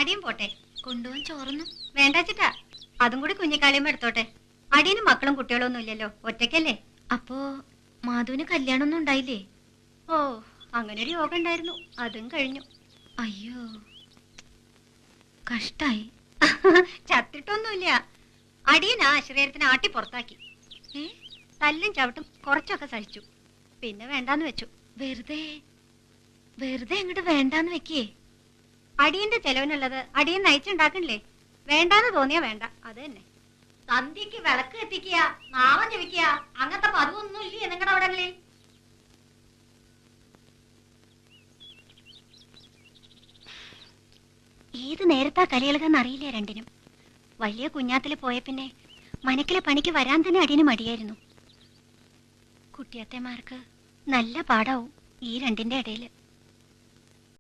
അടിയും പോട്ടെ. കൊണ്ടുപോകാൻ ചോറൊന്നും വേണ്ടാച്ചിട്ടാ. അതും കൂടി കുഞ്ഞിക്കാളിയമ്മ എടുത്തോട്ടെ. അടിയന് മക്കളും കുട്ടികളും ഒന്നും ഇല്ലല്ലോ, ഒറ്റയ്ക്കല്ലേ. അപ്പോ മാധുവിന് കല്യാണമൊന്നും ഉണ്ടായില്ലേ? ഓ, അങ്ങനെ ഒരു യോഗം ഉണ്ടായിരുന്നു, അതും കഴിഞ്ഞു. അയ്യോ, കഷ്ടായി. ചത്തിട്ടൊന്നുമില്ല. അടിയനാ ശരീരത്തിന് ആട്ടി പുറത്താക്കി. തല്ലും ചവിട്ടും കുറച്ചൊക്കെ സഹിച്ചു, പിന്നെ വേണ്ടാന്ന് വെച്ചു. വെറുതെ വെറുതെ അങ്ങോട്ട് വേണ്ടാന്ന് വെക്കേ. അടിയന്റെ ചെലവിനുള്ളത് അടിയൻ നയിച്ചുണ്ടാക്കണില്ലേ. വേണ്ടാന്ന് തോന്നിയാ വേണ്ട, അത് തന്നെ. സന്ധ്യക്ക് വിളക്ക് എത്തിക്കുക, നാമം ജപിക്കുക, അങ്ങനത്തെ പതിവൊന്നും ഇല്ലേ നിങ്ങളുടെ അവിടങ്ങളിൽ? ഏത് നേരത്താ കലികളെന്ന് അറിയില്ല രണ്ടിനും. വലിയ കുഞ്ഞാത്തില് പോയ പിന്നെ മനക്കിലെ പണിക്ക് വരാൻ തന്നെ അടിയന് മടിയായിരുന്നു. കുട്ടിയത്തേമാർക്ക് നല്ല പാടാവും ഈ രണ്ടിന്റെ ഇടയില്.